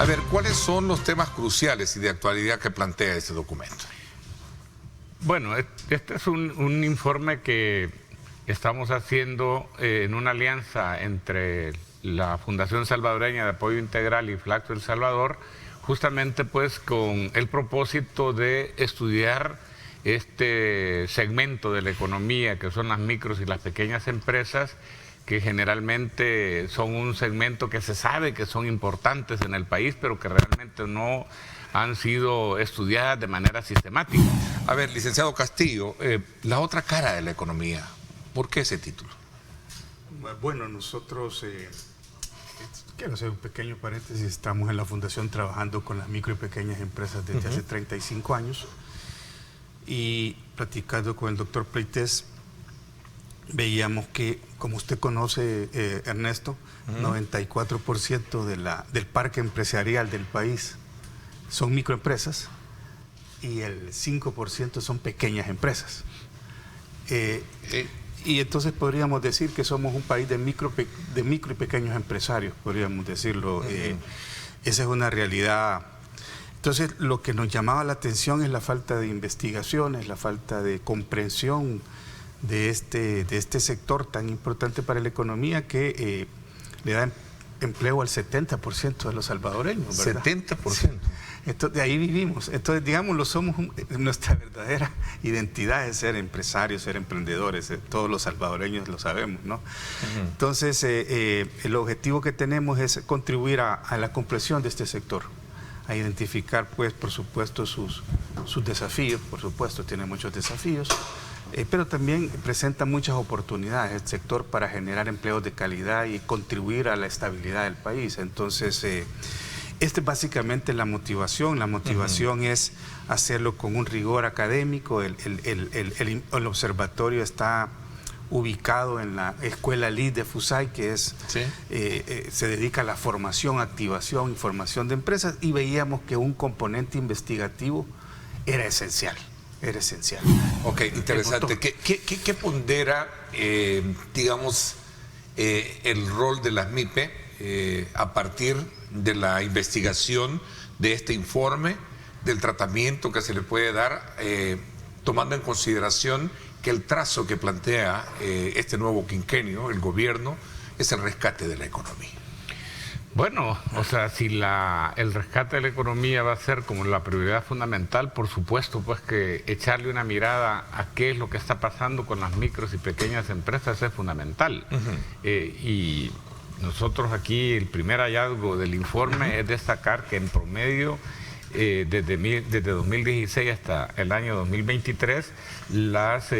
A ver, ¿cuáles son los temas cruciales y de actualidad que plantea este documento? Bueno, este es un informe que estamos haciendo en una alianza entre la Fundación Salvadoreña de Apoyo Integral y Flaxo El Salvador, justamente pues con el propósito de estudiar este segmento de la economía que son las micros y las pequeñas empresas, que generalmente son un segmento que se sabe que son importantes en el país, pero que realmente no han sido estudiadas de manera sistemática. A ver, licenciado Castillo, la otra cara de la economía, ¿por qué ese título? Bueno, nosotros, quiero hacer un pequeño paréntesis, estamos en la Fundación trabajando con las micro y pequeñas empresas desde hace 35 años y platicando con el doctor Pleites, veíamos que, como usted conoce, Ernesto, 94% del parque empresarial del país son microempresas y el 5% son pequeñas empresas. Y entonces podríamos decir que somos un país de micro y pequeños empresarios, podríamos decirlo. Esa es una realidad. Entonces, lo que nos llamaba la atención es la falta de investigaciones, la falta de comprensión de este sector tan importante para la economía que le da empleo al 70% de los salvadoreños, ¿verdad? 70%. Entonces, de ahí vivimos. Entonces, digámoslo, nuestra verdadera identidad es ser empresarios, ser emprendedores. Todos los salvadoreños lo sabemos, ¿no? Entonces, el objetivo que tenemos es contribuir a la comprensión de este sector, a identificar, pues, por supuesto, sus desafíos. Por supuesto, tiene muchos desafíos, pero también presenta muchas oportunidades el sector para generar empleos de calidad y contribuir a la estabilidad del país. Entonces, esta es básicamente la motivación. La motivación es hacerlo con un rigor académico. El observatorio está ubicado en la Escuela LID de FUSAI, que es, se dedica a la formación, activación y formación de empresas, y veíamos que un componente investigativo era esencial. Era esencial. Ok, interesante. ¿Qué pondera, digamos, el rol de las MIPE a partir de la investigación de este informe, del tratamiento que se le puede dar, tomando en consideración que el trazo que plantea este nuevo quinquenio, el gobierno, es el rescate de la economía? Bueno, o sea, si el rescate de la economía va a ser como la prioridad fundamental, por supuesto, pues que echarle una mirada a qué es lo que está pasando con las micros y pequeñas empresas es fundamental. Y nosotros aquí, el primer hallazgo del informe es destacar que en promedio, desde 2016 hasta el año 2023, las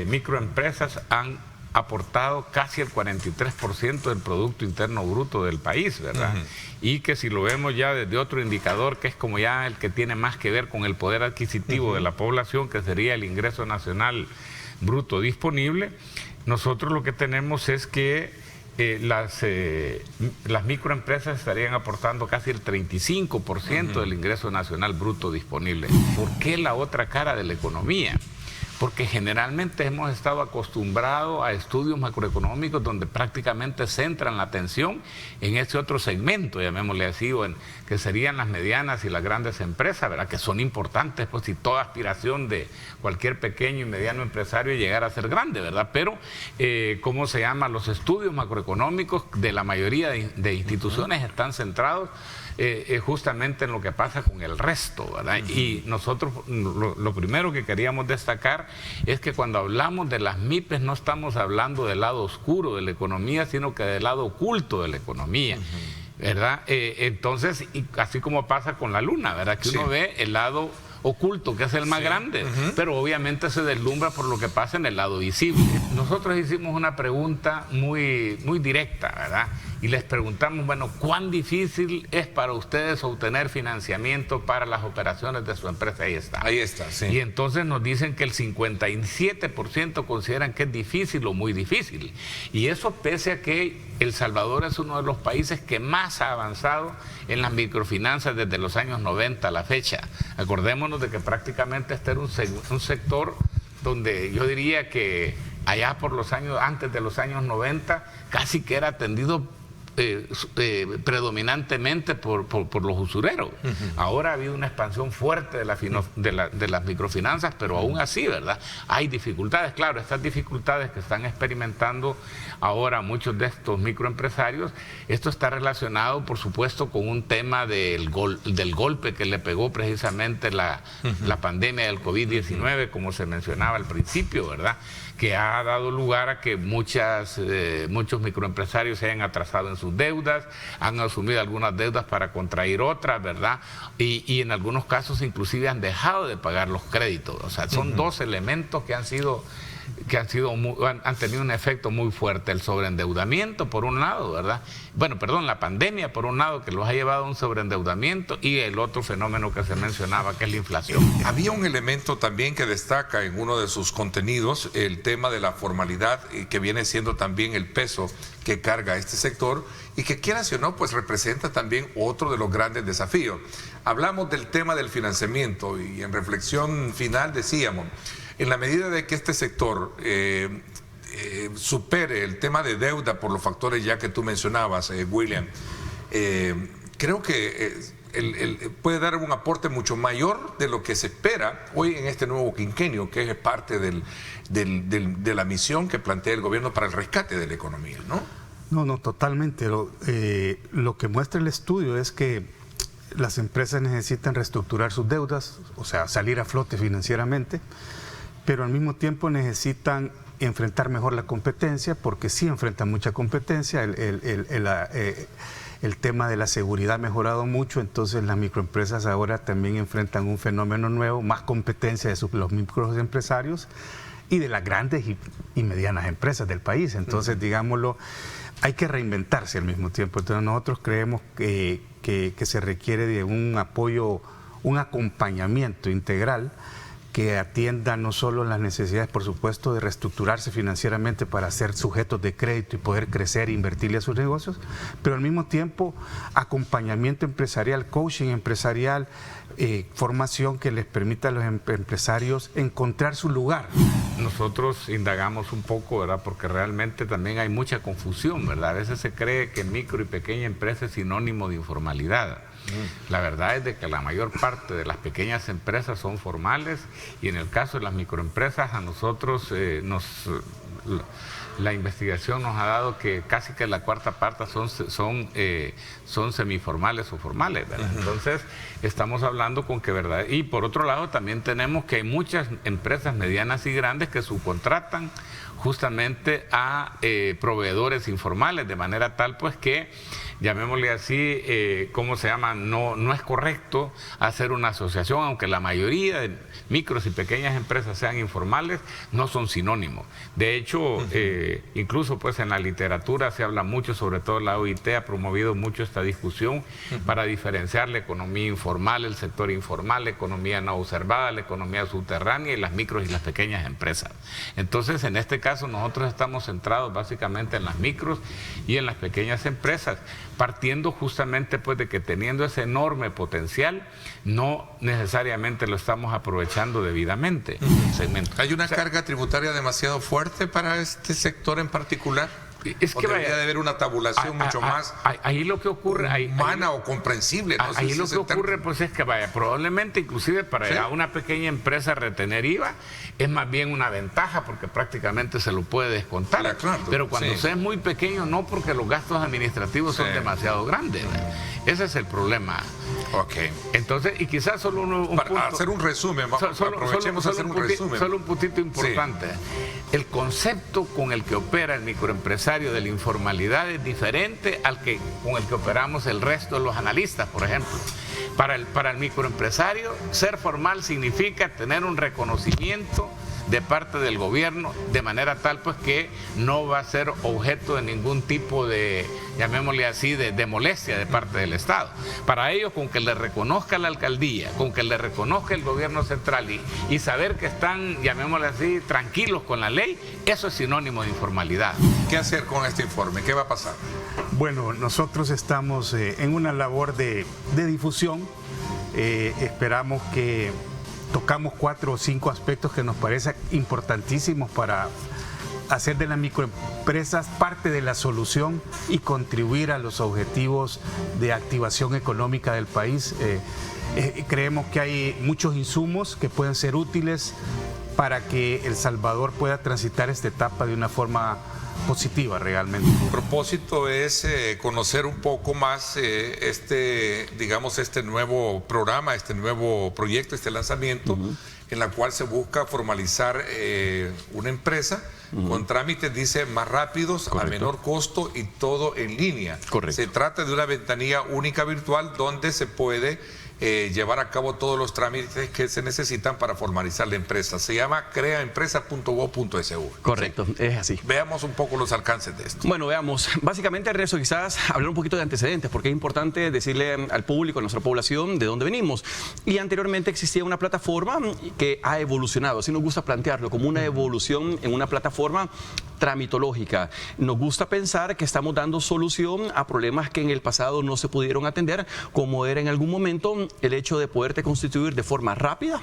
microempresas han aportado casi el 43% del Producto Interno Bruto del país, ¿verdad? Y que si lo vemos ya desde otro indicador, que es como ya el que tiene más que ver con el poder adquisitivo de la población, que sería el ingreso nacional bruto disponible, nosotros lo que tenemos es que las microempresas estarían aportando casi el 35% del ingreso nacional bruto disponible. ¿Por qué la otra cara de la economía? Porque generalmente hemos estado acostumbrados a estudios macroeconómicos donde prácticamente centran la atención en ese otro segmento, llamémosle así, que serían las medianas y las grandes empresas, ¿verdad? Que son importantes, pues, y toda aspiración de cualquier pequeño y mediano empresario es llegar a ser grande, ¿verdad? Pero, ¿cómo se llama? Los estudios macroeconómicos de la mayoría de instituciones están centrados justamente en lo que pasa con el resto, ¿verdad? Y nosotros lo primero que queríamos destacar es que cuando hablamos de las MIPES no estamos hablando del lado oscuro de la economía, sino que del lado oculto de la economía, ¿verdad? Entonces, y así como pasa con la luna, ¿verdad? Que uno ve el lado oculto, que es el más grande, pero obviamente se deslumbra por lo que pasa en el lado visible. Nosotros hicimos una pregunta muy directa, ¿verdad? Y les preguntamos, bueno, ¿cuán difícil es para ustedes obtener financiamiento para las operaciones de su empresa? Ahí está. Ahí está, sí. Y entonces nos dicen que el 57% consideran que es difícil o muy difícil. Y eso pese a que El Salvador es uno de los países que más ha avanzado en las microfinanzas desde los años 90 a la fecha. Acordémonos de que prácticamente este era un sector donde yo diría que allá por los años, antes de los años 90, casi que era atendido predominantemente por los usureros. Ahora ha habido una expansión fuerte de las microfinanzas, pero aún así, ¿verdad? Hay dificultades. Claro, estas dificultades que están experimentando ahora muchos de estos microempresarios, esto está relacionado, por supuesto, con un tema del golpe que le pegó precisamente la pandemia del COVID-19, como se mencionaba al principio, ¿verdad? Que ha dado lugar a que muchos microempresarios se hayan atrasado en sus deudas, han asumido algunas deudas para contraer otras, ¿verdad? Y en algunos casos inclusive han dejado de pagar los créditos. O sea, son dos elementos que han tenido un efecto muy fuerte: el sobreendeudamiento por un lado, ¿verdad? Bueno, perdón, la pandemia por un lado, que los ha llevado a un sobreendeudamiento, y el otro fenómeno que se mencionaba, que es la inflación. Había un elemento también que destaca en uno de sus contenidos, el tema de la formalidad, que viene siendo también el peso que carga este sector, y que, quieras o no, pues representa también otro de los grandes desafíos. Hablamos del tema del financiamiento, y en reflexión final decíamos, en la medida de que este sector supere el tema de deuda por los factores ya que tú mencionabas, William, creo que puede dar un aporte mucho mayor de lo que se espera hoy en este nuevo quinquenio, que es parte de la misión que plantea el gobierno para el rescate de la economía, ¿no? No, totalmente. Lo que muestra el estudio es que las empresas necesitan reestructurar sus deudas, o sea, salir a flote financieramente, pero al mismo tiempo necesitan enfrentar mejor la competencia, porque sí enfrentan mucha competencia. El tema de la seguridad ha mejorado mucho, entonces las microempresas ahora también enfrentan un fenómeno nuevo, más competencia de los microempresarios y de las grandes y medianas empresas del país. Entonces, digámoslo, hay que reinventarse al mismo tiempo. Entonces nosotros creemos que se requiere de un apoyo, un acompañamiento integral que atienda no solo las necesidades, por supuesto, de reestructurarse financieramente para ser sujetos de crédito y poder crecer e invertirle a sus negocios, pero al mismo tiempo acompañamiento empresarial, coaching empresarial, formación que les permita a los empresarios encontrar su lugar. Nosotros indagamos un poco, ¿verdad? Porque realmente también hay mucha confusión, ¿verdad? A veces se cree que micro y pequeña empresa es sinónimo de informalidad. La verdad es de que la mayor parte de las pequeñas empresas son formales, y en el caso de las microempresas a nosotros la investigación nos ha dado que casi que la cuarta parte son semiformales o formales, ¿verdad? Entonces estamos hablando con que, ¿verdad? Y por otro lado también tenemos que hay muchas empresas medianas y grandes que subcontratan justamente a proveedores informales, de manera tal pues que, llamémosle así, ¿cómo se llama? No es correcto hacer una asociación, aunque la mayoría de micros y pequeñas empresas sean informales, no son sinónimos. De hecho, incluso pues en la literatura se habla mucho, sobre todo la OIT ha promovido mucho esta discusión para diferenciar la economía informal, el sector informal, la economía no observada, la economía subterránea y las micros y las pequeñas empresas. Entonces, en este caso, nosotros estamos centrados básicamente en las micros y en las pequeñas empresas, partiendo justamente pues de que teniendo ese enorme potencial, no necesariamente lo estamos aprovechando debidamente. ¿Hay una carga tributaria demasiado fuerte para este sector en particular? Es que debería de haber una tabulación mucho más ahí lo que ocurre, humana o comprensible. No ahí lo que ocurre pues es que probablemente inclusive para una pequeña empresa retener IVA es más bien una ventaja, porque prácticamente se lo puede descontar. Claro, pero cuando se es muy pequeño, no, porque los gastos administrativos son demasiado grandes. Ese es el problema. Entonces, y quizás solo un punto, hacer un resumen, aprovechemos hacer un resumen. Solo un puntito importante. El concepto con el que opera el microempresario de la informalidad es diferente al que con el que operamos el resto de los analistas, por ejemplo. Para el microempresario, ser formal significa tener un reconocimiento de parte del gobierno, de manera tal pues que no va a ser objeto de ningún tipo de, llamémosle así, de molestia de parte del Estado. Para ellos, con que le reconozca la alcaldía, con que le reconozca el gobierno central y saber que están, llamémosle así, tranquilos con la ley, eso es sinónimo de informalidad. ¿Qué hacer con este informe? ¿Qué va a pasar? Bueno, nosotros estamos en una labor de difusión. Esperamos que tocamos 4 o 5 aspectos que nos parecen importantísimos para hacer de la microempresa empresas parte de la solución y contribuir a los objetivos de activación económica del país. Creemos que hay muchos insumos que pueden ser útiles para que El Salvador pueda transitar esta etapa de una forma positiva realmente. El propósito es conocer un poco más este nuevo programa, este nuevo proyecto, este lanzamiento, en la cual se busca formalizar una empresa con trámites, dice, más rápidos, a menor costo y todo en línea. Correcto. Se trata de una ventanilla única virtual donde se puede llevar a cabo todos los trámites que se necesitan para formalizar la empresa. Se llama creaempresa.gov.sv. Correcto, ¿Sí? es así. Veamos un poco los alcances de esto. Bueno, veamos. Básicamente, Ernesto, quizás hablar un poquito de antecedentes, porque es importante decirle al público, a nuestra población, de dónde venimos. Y anteriormente existía una plataforma que ha evolucionado. Así nos gusta plantearlo, como una evolución en una plataforma tramitológica. Nos gusta pensar que estamos dando solución a problemas que en el pasado no se pudieron atender, como era en algún momento el hecho de poderte constituir de forma rápida,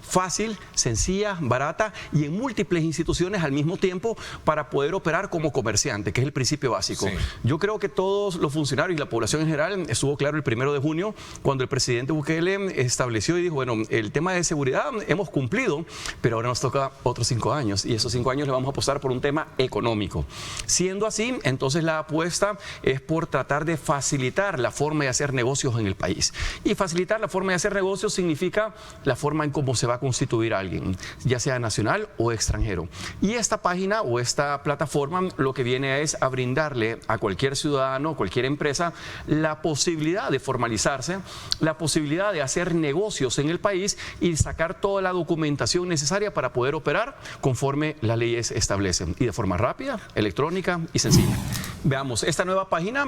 fácil, sencilla, barata y en múltiples instituciones al mismo tiempo para poder operar como comerciante, que es el principio básico. Sí. Yo creo que todos los funcionarios y la población en general estuvo claro el 1 de junio cuando el presidente Bukele estableció y dijo, bueno, el tema de seguridad hemos cumplido, pero ahora nos toca otros 5 años y esos 5 años le vamos a apostar por un tema económico. Siendo así, entonces la apuesta es por tratar de facilitar la forma de hacer negocios en el país. Y facilitar la forma de hacer negocios significa la forma en cómo se va a constituir a alguien, ya sea nacional o extranjero. Y esta página o esta plataforma lo que viene es a brindarle a cualquier ciudadano, cualquier empresa, la posibilidad de formalizarse, la posibilidad de hacer negocios en el país y sacar toda la documentación necesaria para poder operar conforme las leyes establecen y de forma rápida, electrónica y sencilla. Veamos, esta nueva página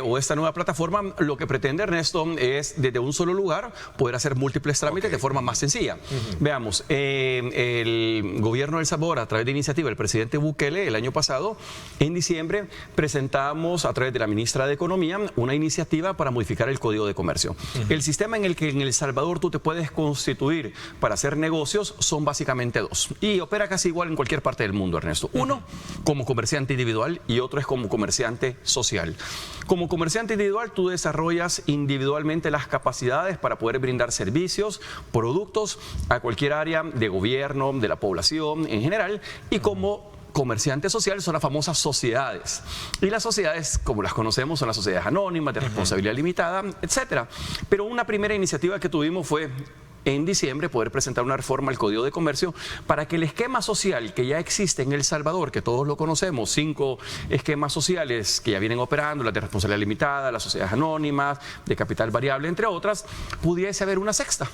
o esta nueva plataforma lo que pretende, Ernesto, es desde un solo lugar poder hacer múltiples trámites de forma más sencilla. Veamos, el gobierno de El Salvador, a través de iniciativa del presidente Bukele, el año pasado, en diciembre, presentamos a través de la ministra de Economía una iniciativa para modificar el Código de Comercio. El sistema en el que en El Salvador tú te puedes constituir para hacer negocios son básicamente dos. Y opera casi igual en cualquier parte del mundo, Ernesto. Uno, como comerciante individual y otro es como comerciante social. Como comerciante individual, tú desarrollas individualmente las capacidades para poder brindar servicios, productos a cualquier área de gobierno, de la población en general, y como comerciante social son las famosas sociedades. Y las sociedades, como las conocemos, son las sociedades anónimas, de responsabilidad limitada, etcétera. Pero una primera iniciativa que tuvimos fue en diciembre poder presentar una reforma al Código de Comercio para que el esquema social que ya existe en El Salvador, que todos lo conocemos, 5 esquemas sociales que ya vienen operando, las de responsabilidad limitada, las sociedades anónimas, de capital variable, entre otras, pudiese haber una sexta.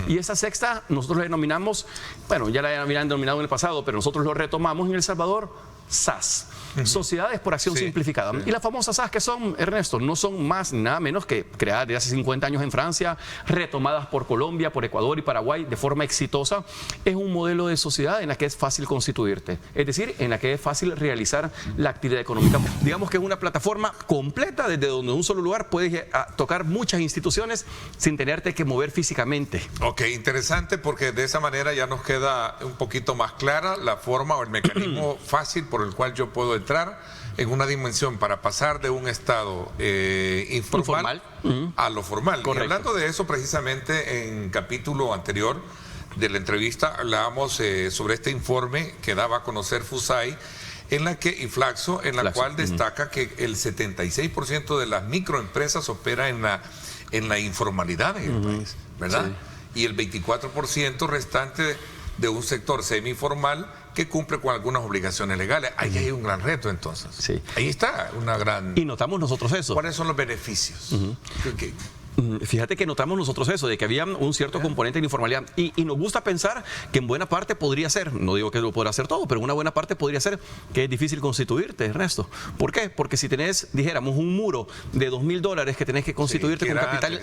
Y esa sexta nosotros la denominamos, bueno, ya la habían denominado en el pasado, pero nosotros lo retomamos en El Salvador, SAS. Sociedades por acción simplificada. Y las famosas SAS que son, Ernesto, no son más nada menos que creadas desde hace 50 años en Francia, retomadas por Colombia, por Ecuador y Paraguay de forma exitosa. Es un modelo de sociedad en la que es fácil constituirte, es decir, en la que es fácil realizar la actividad económica. Digamos que es una plataforma completa desde donde en un solo lugar puedes tocar muchas instituciones sin tenerte que mover físicamente. Ok, interesante porque de esa manera ya nos queda un poquito más clara la forma o el mecanismo fácil por el cual yo puedo entrar en una dimensión para pasar de un estado informal a lo formal. Correcto. Y hablando de eso, precisamente en capítulo anterior de la entrevista hablábamos sobre este informe que daba a conocer FUSAI, en la que Inflaxo, en la cual destaca que el 76% de las microempresas opera en la informalidad en el país, ¿verdad? Sí. Y el 24% restante de un sector semiformal que cumple con algunas obligaciones legales. Ahí hay un gran reto, entonces. Sí. Ahí está una gran... Y notamos nosotros eso. ¿Cuáles son los beneficios? Fíjate que notamos nosotros eso, de que había un cierto componente de informalidad y nos gusta pensar que en buena parte podría ser, no digo que lo podrá hacer todo, pero en una buena parte podría ser que es difícil constituirte, Ernesto. ¿Por qué? Porque si tenés, dijéramos, un muro de $2.000 que tenés que constituirte con capital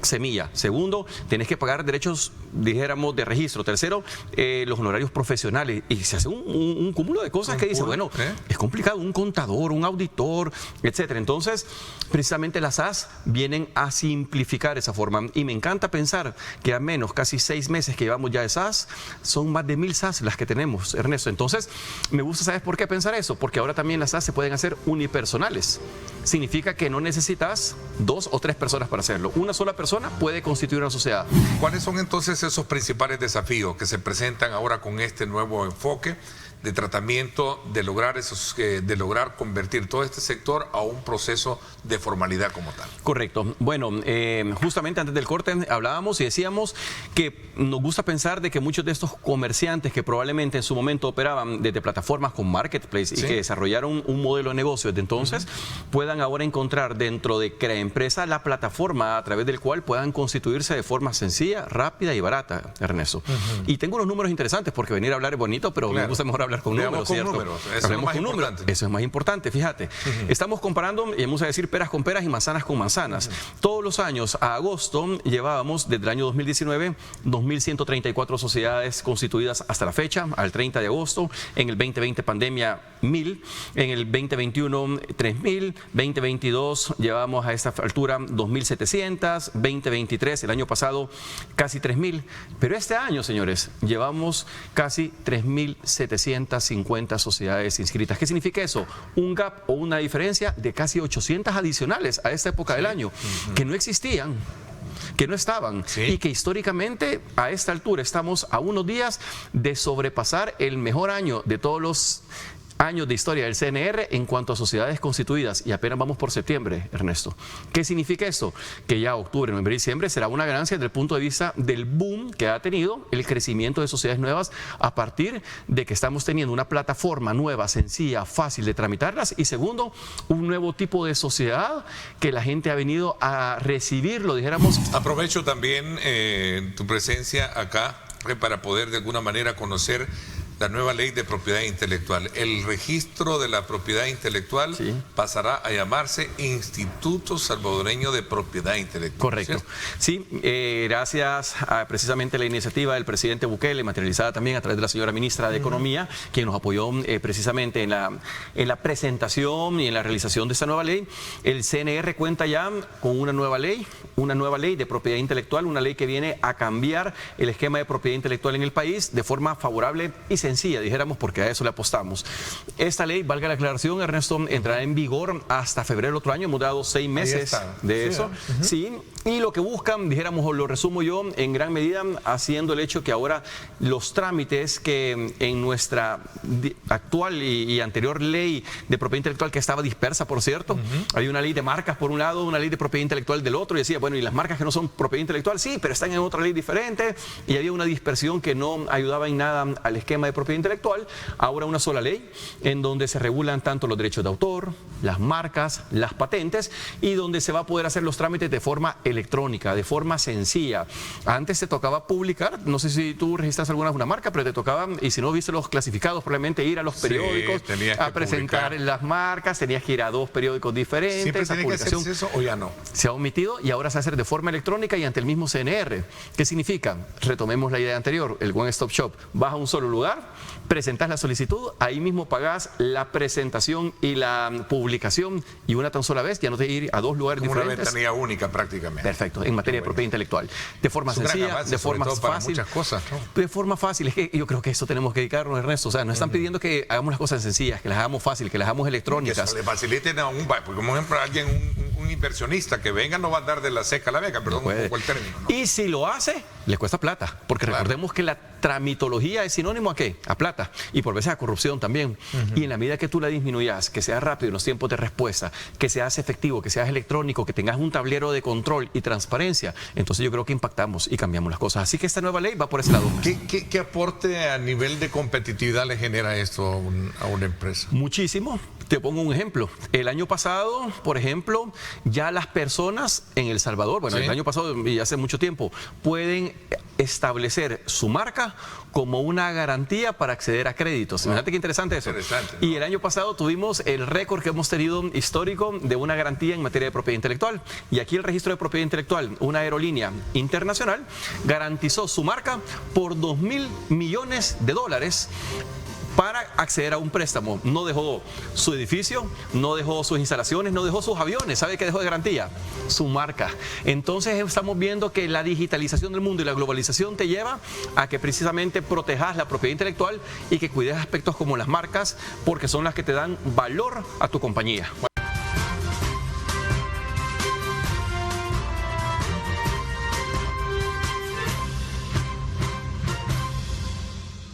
semilla. Segundo, tenés que pagar derechos, dijéramos, de registro. Tercero, los honorarios profesionales. Y se hace un cúmulo de cosas que dice, bueno, es complicado, un contador, un auditor, etcétera. Entonces, precisamente las SAS vienen a simplificar esa forma. Y me encanta pensar que a menos casi 6 meses que llevamos ya de SAS, son más de 1000 SAS las que tenemos, Ernesto. Entonces, me gusta, ¿sabes por qué pensar eso? Porque ahora también las SAS se pueden hacer unipersonales. Significa que no necesitas 2 o 3 personas para hacerlo. Una sola persona puede constituir una sociedad. ¿Cuáles son entonces esos principales desafíos que se presentan ahora con este nuevo enfoque de tratamiento de lograr convertir todo este sector a un proceso de formalidad como tal? Correcto. Bueno, justamente antes del corte hablábamos y decíamos que nos gusta pensar de que muchos de estos comerciantes que probablemente en su momento operaban desde plataformas con marketplace y que desarrollaron un modelo de negocio desde entonces, puedan ahora encontrar dentro de CreaEmpresa la plataforma a través del cual puedan constituirse de forma sencilla, rápida y barata, Ernesto. Y tengo unos números interesantes porque venir a hablar es bonito, pero me gusta mejor hablar con números, ¿cierto? Eso es lo más importante. Eso es más importante, fíjate. Estamos comparando, y vamos a decir peras con peras y manzanas con manzanas. Todos los años, a agosto, llevábamos desde el año 2019, 2.134 sociedades constituidas hasta la fecha, al 30 de agosto. En el 2020, pandemia, 1.000. En el 2021, 3.000. 2022, llevamos a esta altura 2.700. 2023, el año pasado, casi 3.000. Pero este año, señores, llevamos casi 3.750 sociedades inscritas. ¿Qué significa eso? Un gap o una diferencia de casi 800 adicionales a esta época del año, que no existían, que no estaban, y que históricamente a esta altura estamos a unos días de sobrepasar el mejor año de todos los años de historia del CNR en cuanto a sociedades constituidas, y apenas vamos por septiembre, Ernesto. ¿Qué significa esto? Que ya octubre, noviembre y diciembre será una ganancia desde el punto de vista del boom que ha tenido el crecimiento de sociedades nuevas a partir de que estamos teniendo una plataforma nueva, sencilla, fácil de tramitarlas, y segundo, un nuevo tipo de sociedad que la gente ha venido a recibirlo, dijéramos. Aprovecho también tu presencia acá para poder de alguna manera conocer la nueva ley de propiedad intelectual. El registro de la propiedad intelectual pasará a llamarse Instituto Salvadoreño de Propiedad Intelectual. Correcto. Sí, gracias a precisamente la iniciativa del presidente Bukele, materializada también a través de la señora ministra de Economía, quien nos apoyó precisamente en la presentación y en la realización de esta nueva ley. El CNR cuenta ya con una nueva ley de propiedad intelectual, una ley que viene a cambiar el esquema de propiedad intelectual en el país de forma favorable y sencilla, dijéramos, porque a eso le apostamos. Esta ley, valga la aclaración, Ernesto, entrará en vigor hasta febrero del otro año. Hemos dado 6 meses de eso. Sí, y lo que buscan, dijéramos, o lo resumo yo, en gran medida, haciendo el hecho que ahora los trámites que en nuestra actual y anterior ley de propiedad intelectual, que estaba dispersa, por cierto, hay una ley de marcas por un lado, una ley de propiedad intelectual del otro, y decía, bueno, y las marcas que no son propiedad intelectual, sí, pero están en otra ley diferente, y había una dispersión que no ayudaba en nada al esquema de propiedad intelectual. Ahora una sola ley en donde se regulan tanto los derechos de autor, las marcas, las patentes, y donde se va a poder hacer los trámites de forma electrónica, de forma sencilla. Antes te tocaba publicar, no sé si tú registras alguna marca, pero te tocaba, y si no viste los clasificados, probablemente ir a los periódicos a presentar las marcas, tenías que ir a 2 periódicos diferentes. ¿Siempre tiene que hacerse eso o ya no? Se ha omitido y ahora se hace de forma electrónica y ante el mismo CNR. ¿Qué significa? Retomemos la idea anterior, el One Stop Shop. Vas a un solo lugar, presentas la solicitud, ahí mismo pagas la presentación y la publicación, y una tan sola vez, ya no te ir a 2 lugares diferentes. Una ventanilla única prácticamente. Perfecto, en materia de propiedad intelectual. De forma sencilla, de forma fácil. Muchas cosas, ¿no? De forma fácil. Es que yo creo que eso tenemos que dedicarnos, Ernesto. O sea, nos están pidiendo que hagamos las cosas sencillas, que las hagamos fácil, que las hagamos electrónicas. Que eso le faciliten a un, porque como ejemplo alguien, un inversionista que venga no va a dar de la seca a la beca, perdón, un poco el término, ¿no? Y si lo hace, le cuesta plata, porque recordemos que la tramitología es sinónimo ¿a qué? A plata, y por veces a corrupción también. Y en la medida que tú la disminuyas, que sea rápido en los tiempos de respuesta, que seas efectivo, que seas electrónico, que tengas un tablero de control y transparencia, entonces yo creo que impactamos y cambiamos las cosas. Así que esta nueva ley va por ese lado. ¿Qué aporte a nivel de competitividad le genera esto a una empresa? Muchísimo. Te pongo un ejemplo. El año pasado, por ejemplo, ya las personas en El Salvador, bueno, el año pasado y hace mucho tiempo, pueden establecer su marca como una garantía para acceder a créditos. Fíjate qué interesante eso. Y el año pasado tuvimos el récord que hemos tenido histórico de una garantía en materia de propiedad intelectual. Y aquí el registro de propiedad intelectual, una aerolínea internacional, garantizó su marca por $2.000 millones para acceder a un préstamo. No dejó su edificio, no dejó sus instalaciones, no dejó sus aviones. ¿Sabe qué dejó de garantía? Su marca. Entonces estamos viendo que la digitalización del mundo y la globalización te lleva a que precisamente protejas la propiedad intelectual y que cuides aspectos como las marcas, porque son las que te dan valor a tu compañía.